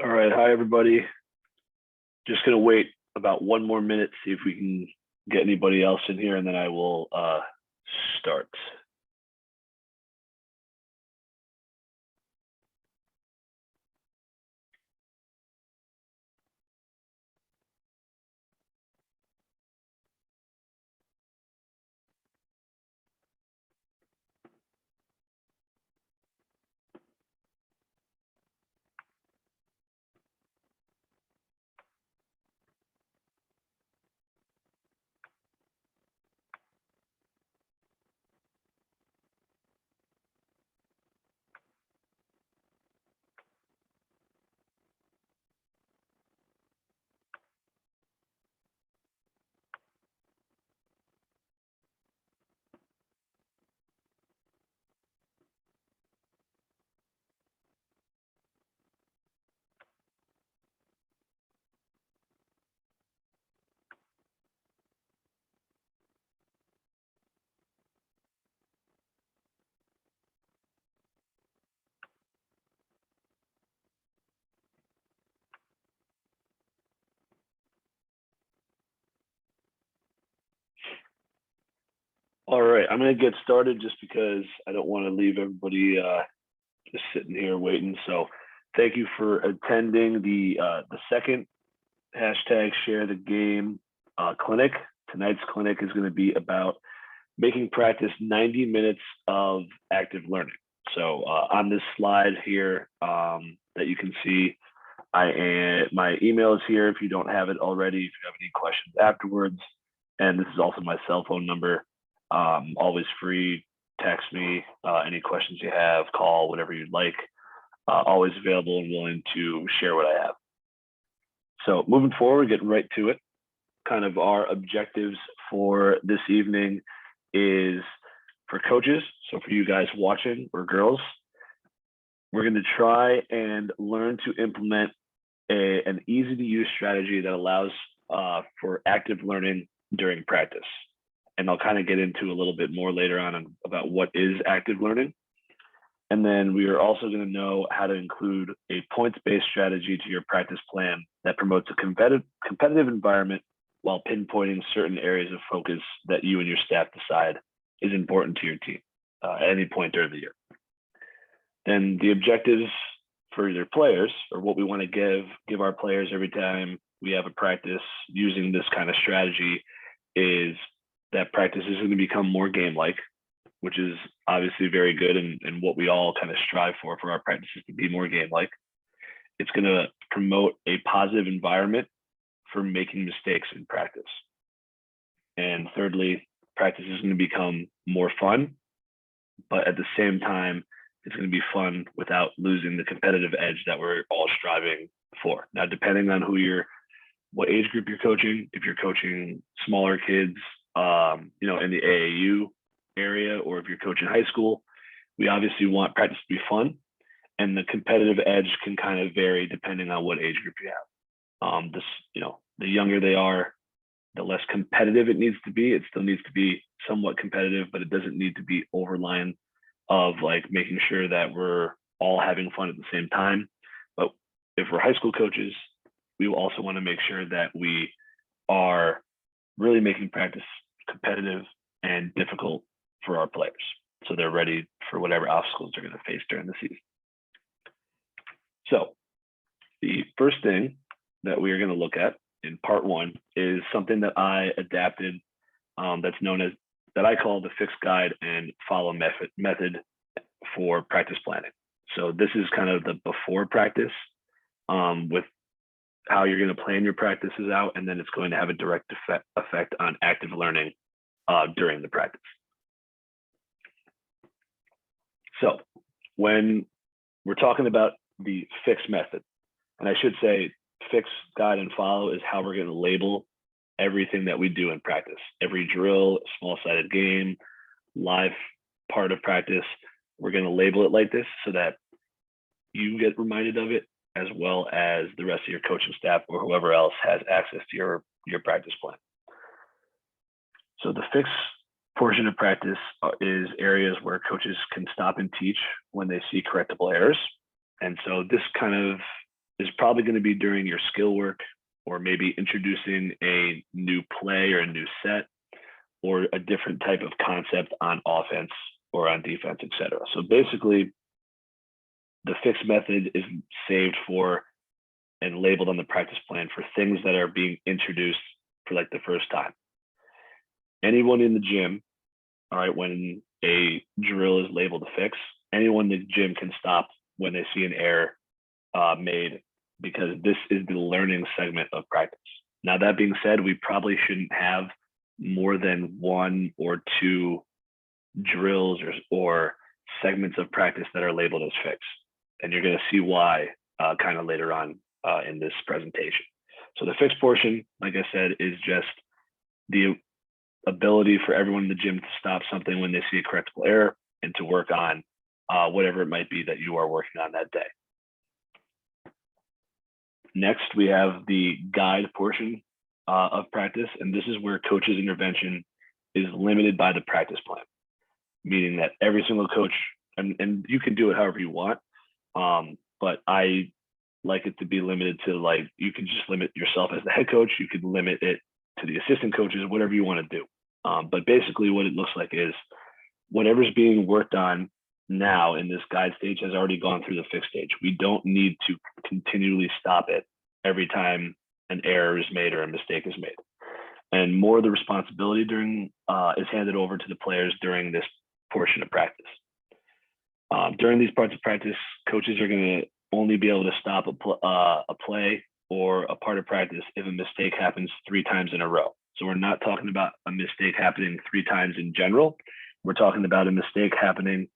All right, hi everybody. Just gonna wait about 1 more minute, see if we can get anybody else in here, and then I will start. All right, I'm gonna get started just because I don't want to leave everybody just sitting here waiting. So thank you for attending the second hashtag share the game clinic. Tonight's clinic is going to be about making practice 90 minutes of active learning. So on this slide here that you can see, my email is here if you don't have it already, if you have any questions afterwards. And this is also my cell phone number. Always free, text me, any questions you have, call, whatever you'd like. Always available and willing to share what I have. So moving forward, getting right to it. Kind of our objectives for this evening is for coaches. So for you guys watching or girls, we're going to try and learn to implement an easy to use strategy that allows for active learning during practice. And I'll kind of get into a little bit more later on about what is active learning. And then we are also going to know how to include a points-based strategy to your practice plan that promotes a competitive environment while pinpointing certain areas of focus that you and your staff decide is important to your team at any point during the year. Then the objectives for your players, or what we want to give our players every time we have a practice using this kind of strategy, is that practice is going to become more game-like, which is obviously very good and what we all kind of strive for our practices to be more game-like. It's going to promote a positive environment for making mistakes in practice. And thirdly, practice is going to become more fun, but at the same time, it's going to be fun without losing the competitive edge that we're all striving for. Now, depending on what age group you're coaching, if you're coaching smaller kids, in the AAU area, or if you're coaching high school, we obviously want practice to be fun, and the competitive edge can kind of vary depending on what age group you have. The younger they are, the less competitive it needs to be. It still needs to be somewhat competitive, but it doesn't need to be overline of like making sure that we're all having fun at the same time. But if we're high school coaches, we will also want to make sure that we are really making practice competitive and difficult for our players, so they're ready for whatever obstacles they're going to face during the season. So the first thing that we are going to look at in part one is something that I adapted that's known as, that I call the fixed guide and follow method for practice planning. So this is kind of the before practice with how you're going to plan your practices out, and then it's going to have a direct effect on active learning during the practice. So when we're talking about the fix method, and I should say fix, guide, and follow is how we're going to label everything that we do in practice. Every drill, small-sided game, live part of practice, we're going to label it like this so that you get reminded of it, as well as the rest of your coaching staff or whoever else has access to your practice plan. So the fix portion of practice is areas where coaches can stop and teach when they see correctable errors. And so this kind of is probably going to be during your skill work, or maybe introducing a new play or a new set, or a different type of concept on offense or on defense, etc. So basically, the fix method is saved for and labeled on the practice plan for things that are being introduced for like the first time. Anyone in the gym, all right, when a drill is labeled a fix, anyone in the gym can stop when they see an error made, because this is the learning segment of practice. Now, that being said, we probably shouldn't have more than 1 or 2 drills or segments of practice that are labeled as fix. And you're going to see why kind of later on in this presentation. So the fix portion, like I said, is just the ability for everyone in the gym to stop something when they see a correctable error and to work on whatever it might be that you are working on that day. Next, we have the guide portion of practice, and this is where coach's intervention is limited by the practice plan, meaning that every single coach, and you can do it however you want, but I like it to be limited to, like, you can just limit yourself as the head coach, you could limit it to the assistant coaches, whatever you want to do. But basically what it looks like is whatever's being worked on now in this guide stage has already gone through the fix stage. We don't need to continually stop it every time an error is made or a mistake is made. And more of the responsibility is handed over to the players during this portion of practice. During these parts of practice, coaches are going to only be able to stop a play or a part of practice if a mistake happens 3 times in a row. So we're not talking about a mistake happening 3 times in general. We're talking about a mistake happening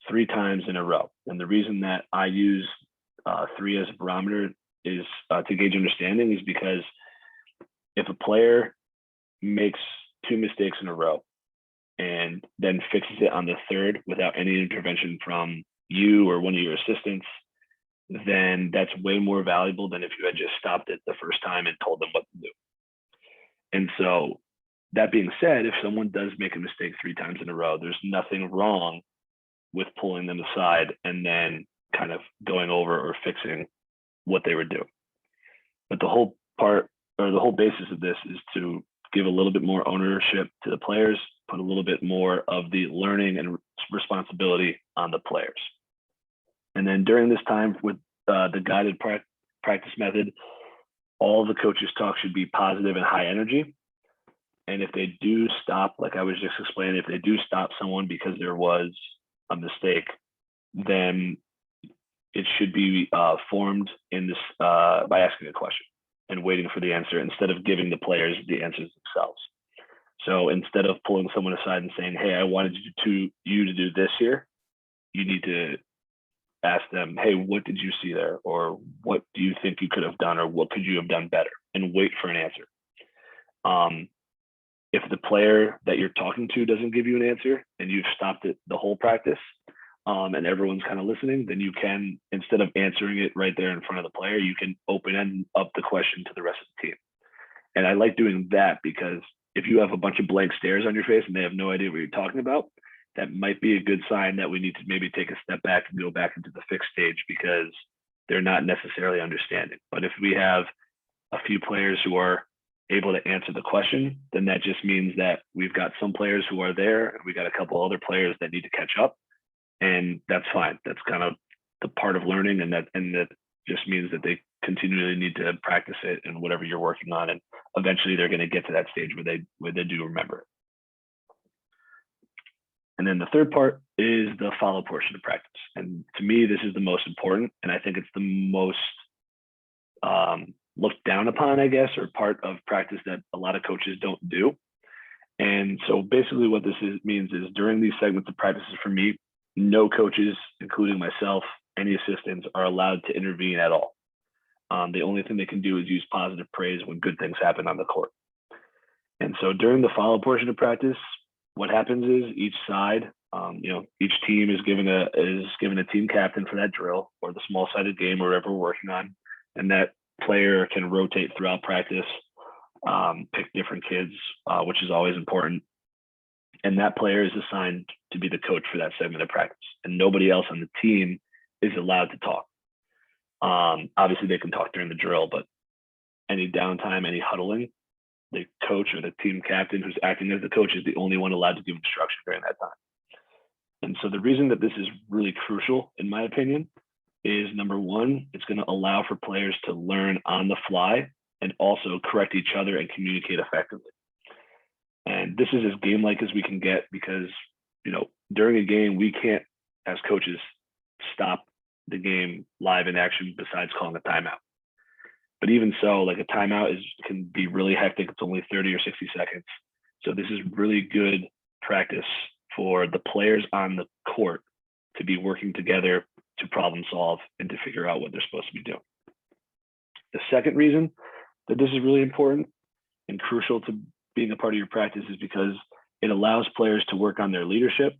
3 times in a row. And the reason that I use 3 as a barometer is to gauge understanding, is because if a player makes 2 mistakes in a row and then fixes it on the 3rd without any intervention from you or one of your assistants, then that's way more valuable than if you had just stopped it the first time and told them what to do. And so that being said, if someone does make a mistake 3 times in a row, there's nothing wrong with pulling them aside and then kind of going over or fixing what they were doing. But the whole part, or the whole basis of this, is to give a little bit more ownership to the players, put a little bit more of the learning and responsibility on the players. And then during this time with the guided practice method, all the coaches' talk should be positive and high energy. And if they do stop, like I was just explaining, if they do stop someone because there was a mistake, then it should be formed in this by asking a question and waiting for the answer, instead of giving the players the answers themselves. So instead of pulling someone aside and saying, hey, I wanted you to do this here, you need to ask them, hey, what did you see there? Or what do you think you could have done? Or what could you have done better? And wait for an answer. If the player that you're talking to doesn't give you an answer and you've stopped it the whole practice, and everyone's kind of listening, then you can, instead of answering it right there in front of the player, you can open up the question to the rest of the team. And I like doing that because if you have a bunch of blank stares on your face and they have no idea what you're talking about, that might be a good sign that we need to maybe take a step back and go back into the fixed stage, because they're not necessarily understanding. But if we have a few players who are able to answer the question, then that just means that we've got some players who are there and we got a couple other players that need to catch up. And that's fine. That's kind of the part of learning, and that just means that they continually need to practice it and whatever you're working on, and eventually they're going to get to that stage where they do remember it. And then the third part is the follow portion of practice. And to me, this is the most important, and I think it's the most looked down upon, I guess, or part of practice that a lot of coaches don't do. And so basically what means is during these segments of practices for me, no coaches, including myself, any assistants, are allowed to intervene at all. The only thing they can do is use positive praise when good things happen on the court. And so during the follow portion of practice, what happens is each side, each team is given a team captain for that drill or the small sided game or whatever we're working on, and that player can rotate throughout practice, pick different kids, which is always important. And that player is assigned to be the coach for that segment of practice, and nobody else on the team is allowed to talk. Obviously, they can talk during the drill, but any downtime, any huddling, the coach or the team captain who's acting as the coach is the only one allowed to give instruction during that time. And so the reason that this is really crucial, in my opinion, is number one, it's going to allow for players to learn on the fly and also correct each other and communicate effectively. And this is as game-like as we can get because, during a game, we can't, as coaches, stop the game live in action besides calling a timeout. But even so, like a timeout can be really hectic. It's only 30 or 60 seconds. So this is really good practice for the players on the court to be working together to problem solve and to figure out what they're supposed to be doing. The second reason that this is really important and crucial to being a part of your practice is because it allows players to work on their leadership,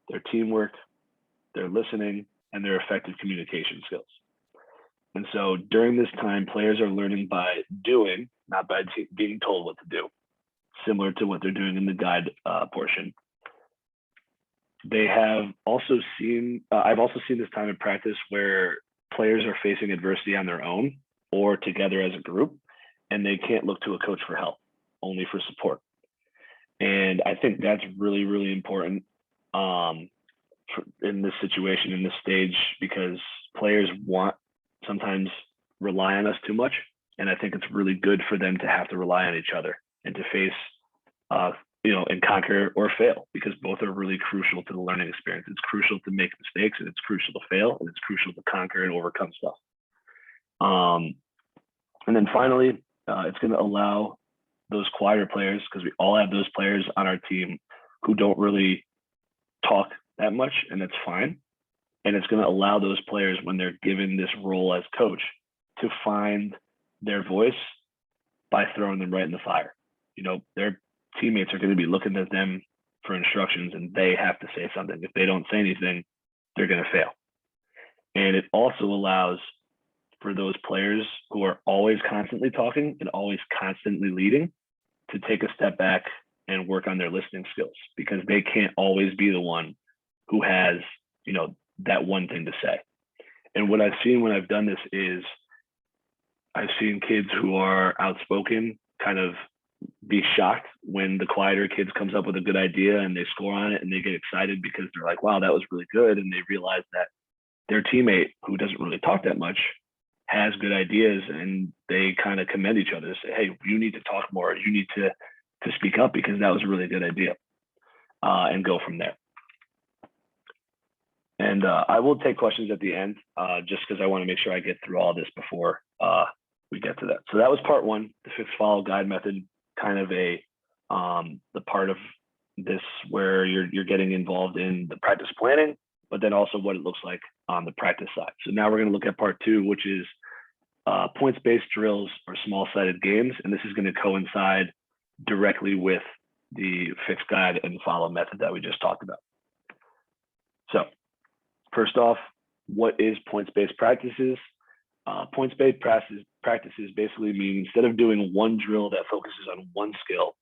their teamwork, their listening, and their effective communication skills. And so during this time, players are learning by doing, not by being told what to do, similar to what they're doing in the guide portion. They have also seen, I've also seen this time in practice where players are facing adversity on their own or together as a group, and they can't look to a coach for help, only for support. And I think that's really, really important in this situation, in this stage, because players sometimes rely on us too much. And I think it's really good for them to have to rely on each other and to face, and conquer or fail, because both are really crucial to the learning experience. It's crucial to make mistakes, and it's crucial to fail, and it's crucial to conquer and overcome stuff. And then finally, it's going to allow those quieter players, because we all have those players on our team who don't really talk that much, and that's fine. And it's going to allow those players, when they're given this role as coach, to find their voice by throwing them right in the fire. Their teammates are going to be looking at them for instructions, and they have to say something. If they don't say anything, they're going to fail. And it also allows for those players who are always constantly talking and always constantly leading to take a step back and work on their listening skills, because they can't always be the one who has, that one thing to say. And what I've seen when I've done this is I've seen kids who are outspoken kind of be shocked when the quieter kids comes up with a good idea and they score on it, and they get excited because they're like, wow, that was really good. And they realize that their teammate, who doesn't really talk that much, has good ideas, and they kind of commend each other, say, hey, you need to talk more. You need to speak up because that was a really good idea, and go from there. And I will take questions at the end, just because I want to make sure I get through all this before we get to that. So that was part one, the fixed follow guide method, kind of the part of this where you're getting involved in the practice planning, but then also what it looks like on the practice side. So now we're going to look at part two, which is points-based drills or small-sided games. And this is going to coincide directly with the fixed guide and follow method that we just talked about. So first off, what is points-based practices? Points-based practices basically mean instead of doing one drill that focuses on one skill,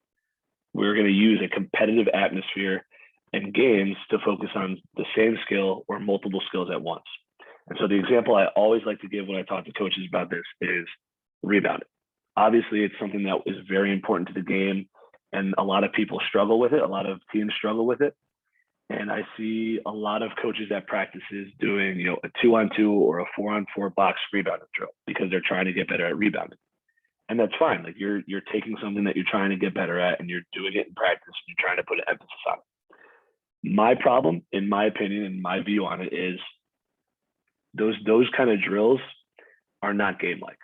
we're going to use a competitive atmosphere and games to focus on the same skill or multiple skills at once. And so the example I always like to give when I talk to coaches about this is rebounding. Obviously, it's something that is very important to the game, and a lot of people struggle with it. A lot of teams struggle with it. And I see a lot of coaches at practices doing, a 2-on-2 or a 4-on-4 box rebounding drill because they're trying to get better at rebounding. And that's fine. Like you're taking something that you're trying to get better at and you're doing it in practice and you're trying to put an emphasis on it. My problem, in my opinion, and my view on it is those kind of drills are not game-like.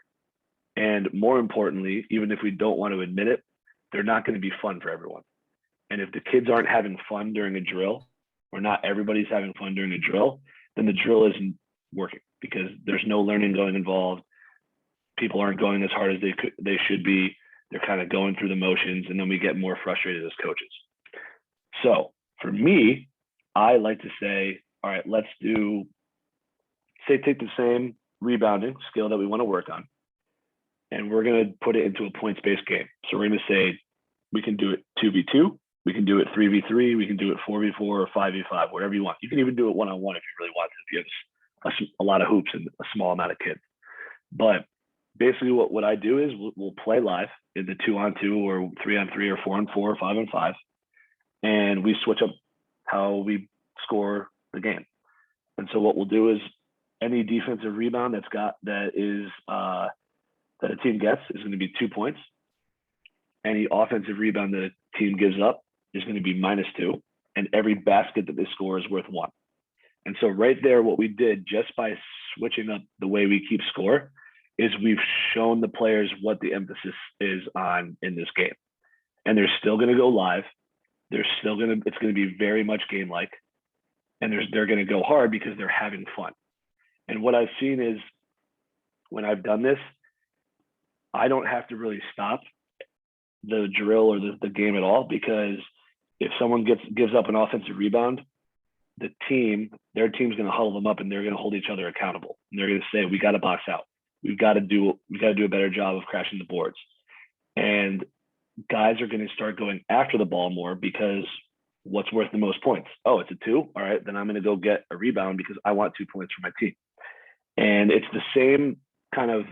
And more importantly, even if we don't want to admit it, they're not going to be fun for everyone. And if the kids aren't having fun during a drill, or not everybody's having fun during a drill, then the drill isn't working because there's no learning going involved. People aren't going as hard as they should be. They're kind of going through the motions, and then we get more frustrated as coaches. So for me, I like to say, all right, let's take the same rebounding skill that we want to work on, and we're going to put it into a points-based game. So we're going to say we can do it 2v2, we can do it 3v3, we can do it 4v4 or 5v5, whatever you want. You can even do it one-on-one if you really want to, if you have a lot of hoops and a small amount of kids. But basically what I do is we'll play live in the 2-on-2 or 3-on-3 or 4-on-4 or 5-on-5, and we switch up how we score the game. And so what we'll do is any defensive rebound that a team gets is going to be 2 points. Any offensive rebound that a team gives up is going to be -2, and every basket that they score is worth 1. And so right there, what we did just by switching up the way we keep score is we've shown the players what the emphasis is on in this game. And they're still going to go live. It's going to be very much game-like, and they're going to go hard because they're having fun. And what I've seen is when I've done this, I don't have to really stop the drill or the game at all, because if someone gives up an offensive rebound, their team's going to huddle them up and they're going to hold each other accountable. And they're going to say, we got to box out. We got to do a better job of crashing the boards. And guys are going to start going after the ball more because what's worth the most points? Oh, it's a 2. All right, then I'm going to go get a rebound because I want 2 points for my team. And it's the same kind of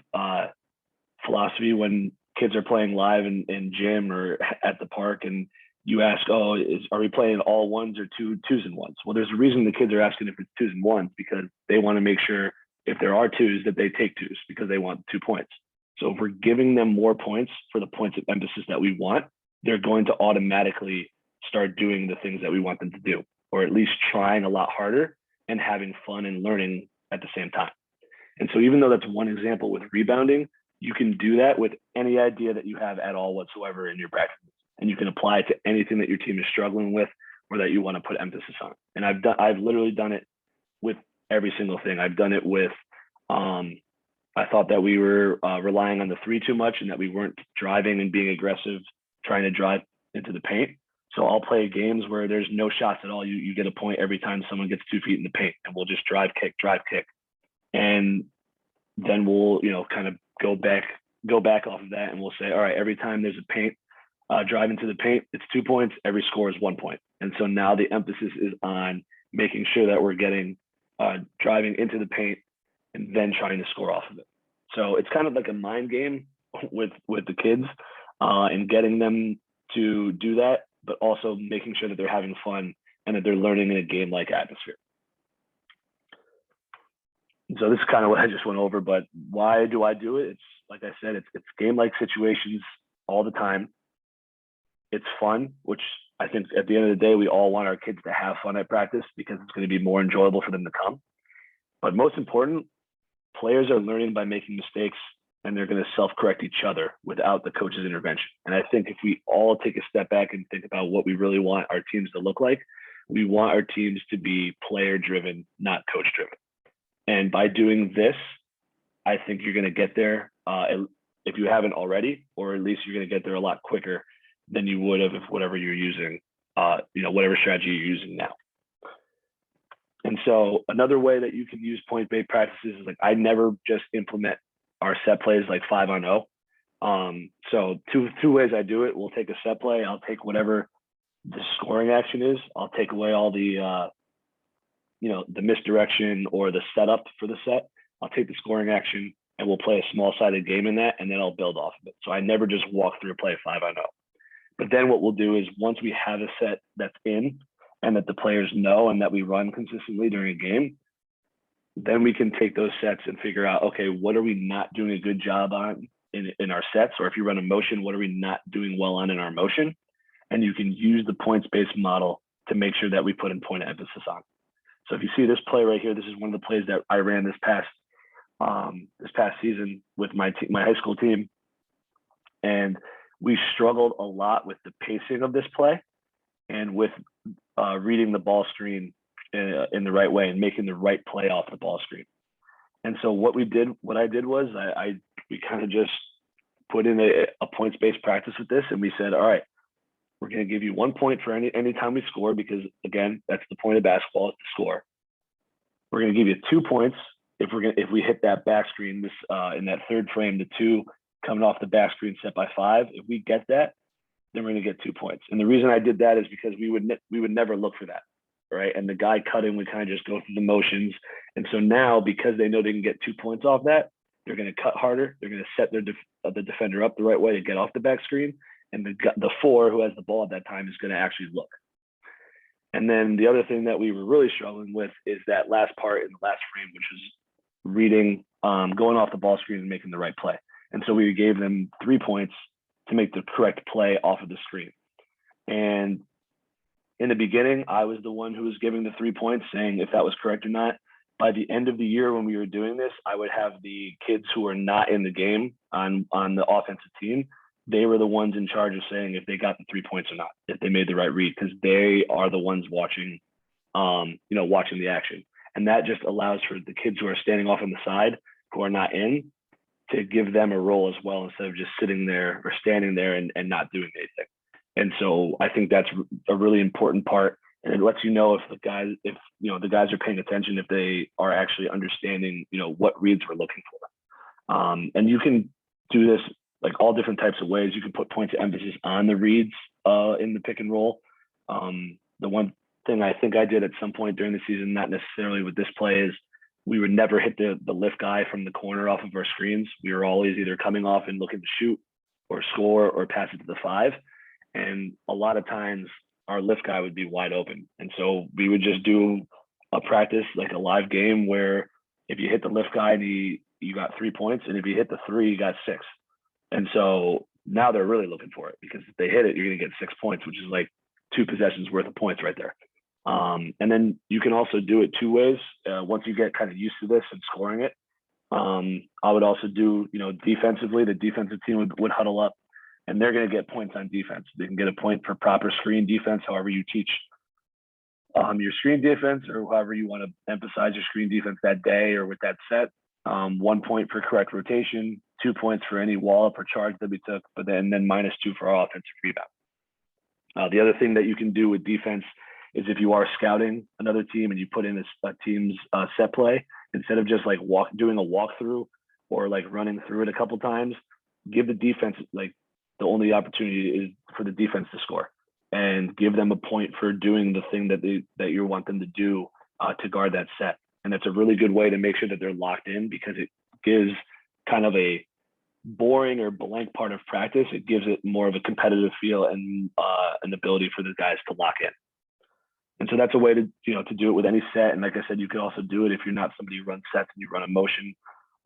philosophy when kids are playing live in gym or at the park, and you ask, are we playing all ones or twos and ones? Well, there's a reason the kids are asking if it's 2s and 1s, because they want to make sure if there are 2s that they take 2s because they want 2 points. So if we're giving them more points for the points of emphasis that we want, they're going to automatically start doing the things that we want them to do, or at least trying a lot harder and having fun and learning at the same time. And so even though that's one example with rebounding, you can do that with any idea that you have at all whatsoever in your practice. And you can apply it to anything that your team is struggling with or that you want to put emphasis on. And I've literally done it with every single thing. I've done it with, I thought that we were relying on the 3 too much and that we weren't driving and being aggressive, trying to drive into the paint. So I'll play games where there's no shots at all. You get a point every time someone gets 2 feet in the paint, and we'll just drive, kick. And then we'll, kind of go back off of that, and we'll say, all right, every time there's a paint, drive into the paint, it's 2 points, every score is 1 point. And so now the emphasis is on making sure that we're getting driving into the paint and then trying to score off of it. So it's kind of like a mind game with the kids and getting them to do that, but also making sure that they're having fun and that they're learning in a game-like atmosphere. So this is kind of what I just went over, but why do I do it? It's like I said, it's game-like situations all the time. It's fun, which I think at the end of the day, we all want our kids to have fun at practice because it's going to be more enjoyable for them to come. But most important, players are learning by making mistakes, and they're going to self-correct each other without the coach's intervention. And I think if we all take a step back and think about what we really want our teams to look like, we want our teams to be player-driven, not coach-driven. And by doing this, I think you're going to get there if you haven't already, or at least you're going to get there a lot quicker than you would have if whatever you're using, whatever strategy you're using now. And so another way that you can use point-based practices is, like, I never just implement our set plays like 5-on-0. So two ways I do it. We'll take a set play. I'll take whatever the scoring action is. I'll take away all the the misdirection or the setup for the set. I'll take the scoring action and we'll play a small-sided game in that, and then I'll build off of it. So I never just walk through a play 5-on-0. But then what we'll do is, once we have a set that's in and that the players know and that we run consistently during a game, then we can take those sets and figure out, okay, what are we not doing a good job on in our sets? Or if you run a motion, what are we not doing well on in our motion? And you can use the points-based model to make sure that we put in point of emphasis on. So if you see this play right here, this is one of the plays that I ran this past season with my high school team. And we struggled a lot with the pacing of this play. and with reading the ball screen in the right way and making the right play off the ball screen. And so what I did was we kind of just put in a points-based practice with this, and we said, all right, we're going to give you 1 point for any time we score, because again, that's the point of basketball, is to score. We're going to give you 2 points if we hit that back screen in that third frame, the 2 coming off the back screen set by 5. If we get that, then we're going to get 2 points. And the reason I did that is because we would never look for that, right? And the guy cutting would kind of just go through the motions. And so now, because they know they can get 2 points off that, they're going to cut harder. They're going to set the defender up the right way to get off the back screen. And the 4 who has the ball at that time is going to actually look. And then the other thing that we were really struggling with is that last part in the last frame, which was reading, going off the ball screen and making the right play. And so we gave them 3 points to make the correct play off of the screen. And in the beginning, I was the one who was giving the 3 points, saying if that was correct or not. By the end of the year, when we were doing this, I would have the kids who were not in the game on the offensive team. They were the ones in charge of saying if they got the 3 points or not, if they made the right read, because they are the ones watching, watching the action. And that just allows for the kids who are standing off on the side, who are not in, to give them a role as well, instead of just sitting there or standing there and not doing anything. And so I think that's a really important part. And it lets you know if the guys are paying attention, if they are actually understanding, what reads we're looking for. And you can do this like all different types of ways. You can put points of emphasis on the reads in the pick and roll. The one thing I think I did at some point during the season, not necessarily with this play, is we would never hit the lift guy from the corner off of our screens. We were always either coming off and looking to shoot or score or pass it to the 5. And a lot of times our lift guy would be wide open. And so we would just do a practice, like a live game, where if you hit the lift guy and you got 3 points, and if you hit the 3, you got 6. And so now they're really looking for it, because if they hit it, you're going to get 6 points, which is like 2 possessions worth of points right there. And then you can also do it 2 ways. Once you get kind of used to this and scoring it, I would also do, defensively, the defensive team would huddle up, and they're going to get points on defense. They can get a point for proper screen defense, however you teach your screen defense, or however you want to emphasize your screen defense that day or with that set. 1 point for correct rotation, 2 points for any wallop or charge that we took, but then -2 for our offensive rebound. The other thing that you can do with defense is if you are scouting another team and you put in a team's set play, instead of just like doing a walkthrough or like running through it a couple times, give the defense, like, the only opportunity is for the defense to score, and give them a point for doing the thing that you want them to do to guard that set. And it's a really good way to make sure that they're locked in, because it gives kind of a boring or blank part of practice. It gives it more of a competitive feel and an ability for the guys to lock in. And so that's a way to do it with any set. And like I said, you could also do it if you're not somebody who runs sets and you run a motion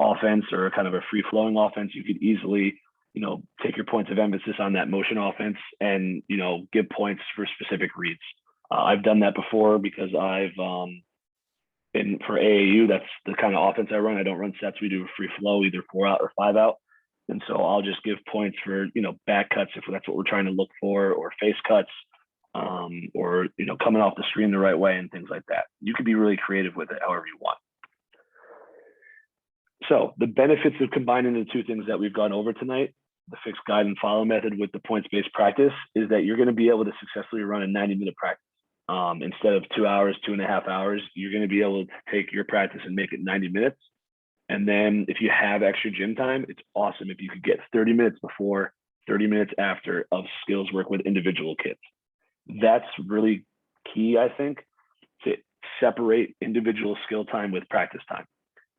offense or kind of a free flowing offense. You could easily, take your points of emphasis on that motion offense and, give points for specific reads. I've done that before, because I've for AAU, that's the kind of offense I run. I don't run sets. We do a free flow, either 4 out or 5 out. And so I'll just give points for, back cuts, if that's what we're trying to look for, or face cuts, or, coming off the screen the right way and things like that. You can be really creative with it however you want. So the benefits of combining the 2 things that we've gone over tonight, the fixed guide and follow method with the points-based practice, is that you're going to be able to successfully run a 90-minute practice. Instead of 2 hours, 2.5 hours, you're going to be able to take your practice and make it 90 minutes. And then if you have extra gym time, it's awesome if you could get 30 minutes before, 30 minutes after of skills work with individual kids. That's really key, I think, to separate individual skill time with practice time.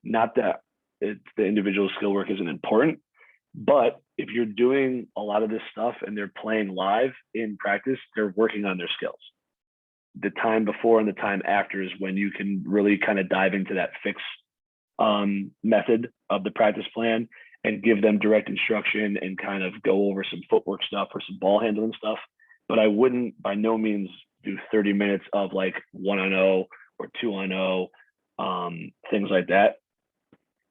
Not that the individual skill work isn't important, but if you're doing a lot of this stuff and they're playing live in practice, they're working on their skills. The time before and the time after is when you can really kind of dive into that fix method of the practice plan and give them direct instruction and kind of go over some footwork stuff or some ball handling stuff. But I wouldn't by no means do 30 minutes of like 1-on-0 or 2-on-0, things like that.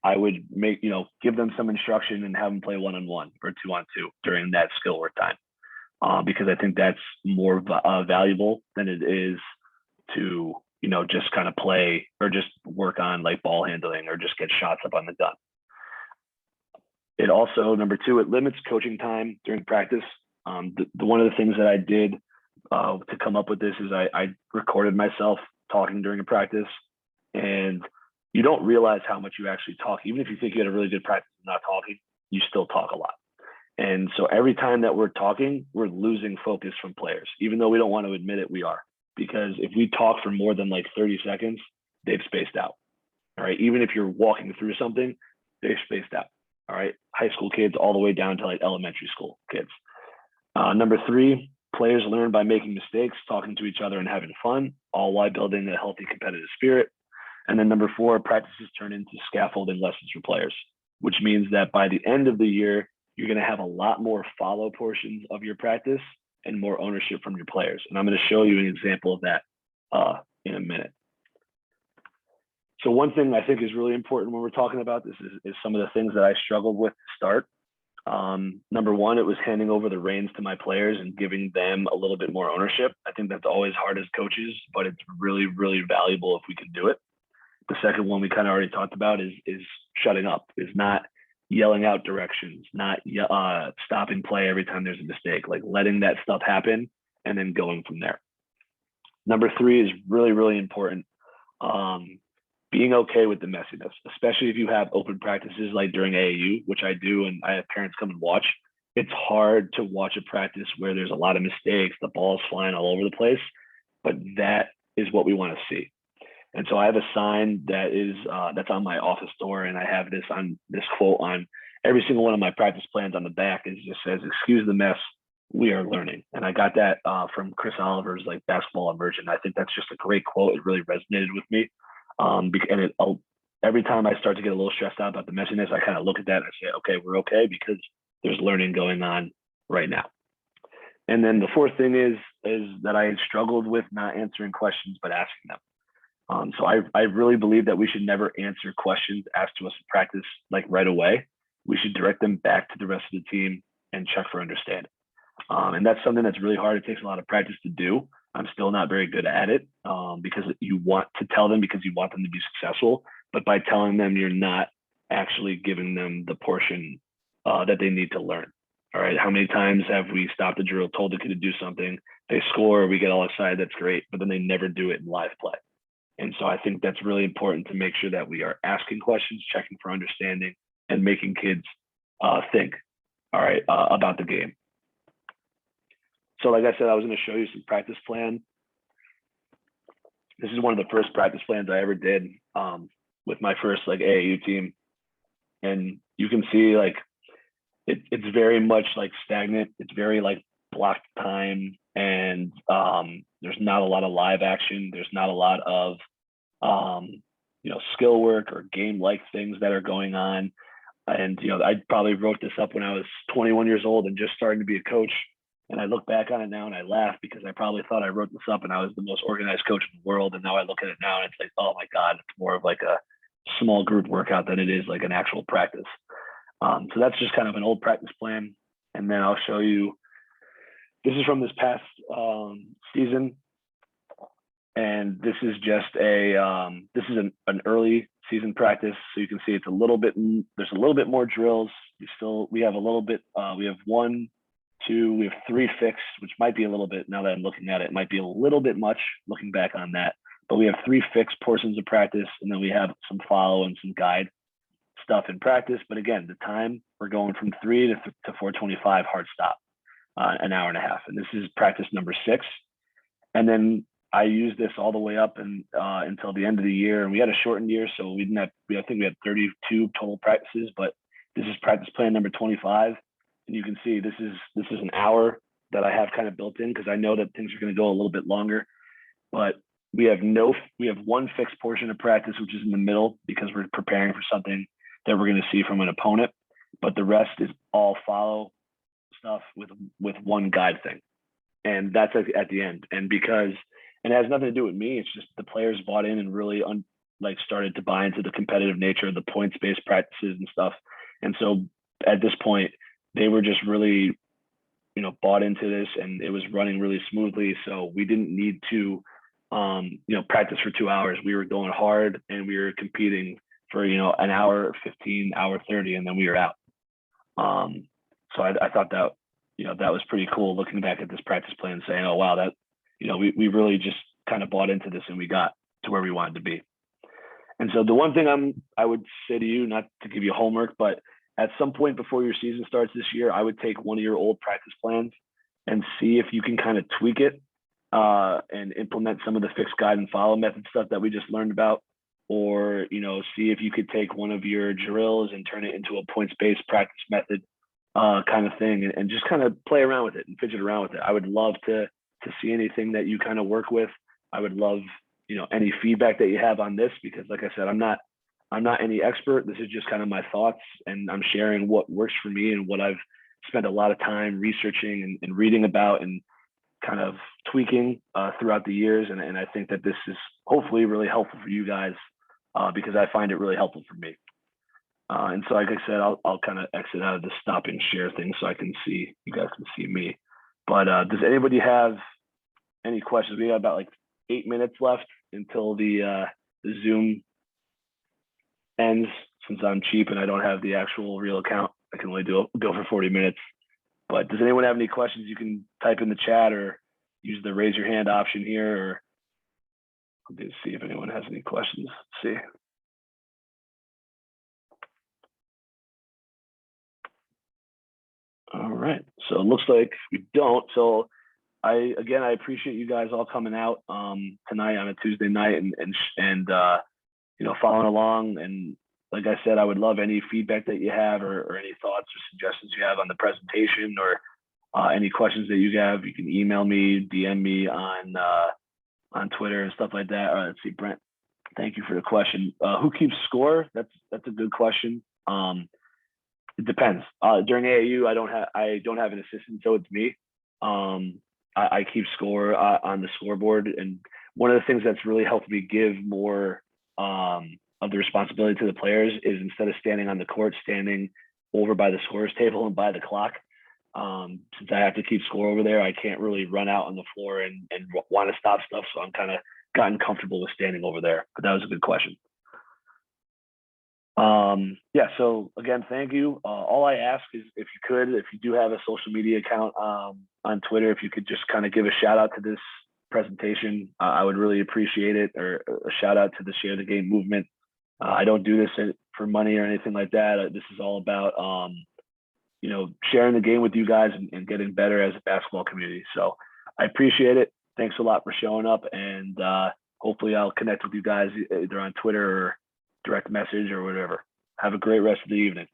I would give them some instruction and have them play 1-on-1 or 2-on-2 during that skill work time. because I think that's more valuable than it is to, just kind of play or just work on like ball handling or just get shots up on the gun. It also, number two, it limits coaching time during practice. One of the things that I did to come up with this is I recorded myself talking during a practice, and you don't realize how much you actually talk. Even if you think you had a really good practice of not talking, you still talk a lot. And so every time that we're talking, we're losing focus from players, even though we don't want to admit it, we are. Because if we talk for more than like 30 seconds, they've spaced out. All right. Even if you're walking through something, they've spaced out. All right. High school kids all the way down to like elementary school kids. Number three, players learn by making mistakes, talking to each other, and having fun, all while building a healthy competitive spirit. And then number four, practices turn into scaffolding lessons for players, which means that by the end of the year, you're going to have a lot more follow portions of your practice and more ownership from your players. And I'm going to show you an example of that in a minute. So one thing I think is really important when we're talking about this is some of the things that I struggled with to start. Number one, it was handing over the reins to my players and giving them a little bit more ownership. I think that's always hard as coaches, but it's really, really valuable if we can do it. The second one we kind of already talked about is shutting up, is not yelling out directions, not stopping play every time there's a mistake, like letting that stuff happen and then going from there. Number three is really, really important. Being okay with the messiness, especially if you have open practices like during AAU, which I do, and I have parents come and watch. It's hard to watch a practice where there's a lot of mistakes, the ball's flying all over the place, but that is what we want to see. And so I have a sign that is that's on my office door, and I have this quote on every single one of my practice plans on the back. It just says, "Excuse the mess, we are learning." And I got that from Chris Oliver's like Basketball Immersion. I think that's just a great quote. It really resonated with me. And every time I start to get a little stressed out about the messiness, I kind of look at that and I say, okay, we're okay because there's learning going on right now. And then the fourth thing is that I had struggled with not answering questions, but asking them. So I really believe that we should never answer questions asked to us in practice like right away. We should direct them back to the rest of the team and check for understanding. And that's something that's really hard. It takes a lot of practice to do. I'm still not very good at it because you want to tell them because you want them to be successful. But by telling them, you're not actually giving them the portion that they need to learn. All right. How many times have we stopped a drill, told the kid to do something, they score, we get all excited, that's great, but then they never do it in live play. And so I think that's really important to make sure that we are asking questions, checking for understanding, and making kids think, all right, about the game. So like I said, I was going to show you some practice plan. This is one of the first practice plans I ever did with my first like AAU team. And you can see like it's very much like stagnant. It's very like blocked time, and there's not a lot of live action. There's not a lot of skill work or game-like things that are going on. And I probably wrote this up when I was 21 years old and just starting to be a coach. And I look back on it now and I laugh because I probably thought I wrote this up and I was the most organized coach in the world. And now I look at it now and it's like, oh my God, it's more of like a small group workout than it is like an actual practice. So that's just kind of an old practice plan. And then I'll show you, this is from this past season. And this is just an early season practice. So you can see it's there's a little bit more drills. We have a little bit, we have 1, 2, we have 3 fixed, which might be a little bit, now that I'm looking at it, might be a little bit much looking back on that. But we have 3 fixed portions of practice, and then we have some follow and some guide stuff in practice. But again, the time, we're going from 3 to 4:25 hard stop, an hour and a half. And this is practice number 6. And then I used this all the way up until the end of the year. And we had a shortened year, so I think we had 32 total practices, but this is practice plan number 25. And you can see this is an hour that I have kind of built in because I know that things are going to go a little bit longer. But we have 1 fixed portion of practice, which is in the middle because we're preparing for something that we're going to see from an opponent. But the rest is all follow stuff with 1 guide thing. And that's at the end. And it has nothing to do with me. It's just the players bought in and really started to buy into the competitive nature of the points-based practices and stuff. And so at this point, they were just really bought into this and it was running really smoothly. So we didn't need to, practice for 2 hours. We were going hard and we were competing for, an hour, 15, hour 30, and then we were out. So I thought that, that was pretty cool looking back at this practice plan and saying, oh, wow, that, we really just kind of bought into this and we got to where we wanted to be. And so the one thing I would say to you, not to give you homework, but at some point before your season starts this year, I would take one of your old practice plans and see if you can kind of tweak it and implement some of the fixed guide and follow method stuff that we just learned about, or see if you could take one of your drills and turn it into a points-based practice method kind of thing, and just kind of play around with it and fidget around with it. I would love to see anything that you kind of work with. I would love any feedback that you have on this, because like I said, I'm not any expert. This is just kind of my thoughts, and I'm sharing what works for me and what I've spent a lot of time researching and reading about and kind of tweaking throughout the years. And I think that this is hopefully really helpful for you guys because I find it really helpful for me. And so, like I said, I'll kind of exit out of the stop and share thing so you guys can see me. But does anybody have any questions? We got about like 8 minutes left until the Zoom ends. Since I'm cheap and I don't have the actual real account, I can only go for 40 minutes. But does anyone have any questions? You can type in the chat or use the raise your hand option here, or let's see if anyone has any questions. Let's see. All right, so it looks like we don't. So I appreciate you guys all coming out tonight on a Tuesday night and following along. And like I said, I would love any feedback that you have or any thoughts or suggestions you have on the presentation, or any questions that you have. You can email me, DM me on Twitter and stuff like that. Let's see, Brent, thank you for the question. Who keeps score? That's a good question. It depends. During AAU, I don't have an assistant, so it's me. I keep score on the scoreboard, and one of the things that's really helped me give more of the responsibility to the players is, instead of standing on the court, standing over by the scorer's table and by the clock. Since I have to keep score over there, I can't really run out on the floor and want to stop stuff. So I'm kind of gotten comfortable with standing over there. But that was a good question. Yeah, so again, thank you. All I ask is, if you do have a social media account on Twitter, if you could just kind of give a shout out to this presentation, I would really appreciate it, or a shout out to the Share the Game movement. I don't do this for money or anything like that. This is all about sharing the game with you guys and getting better as a basketball community. So I appreciate it. Thanks a lot for showing up, and hopefully I'll connect with you guys either on Twitter or direct message or whatever. Have a great rest of the evening.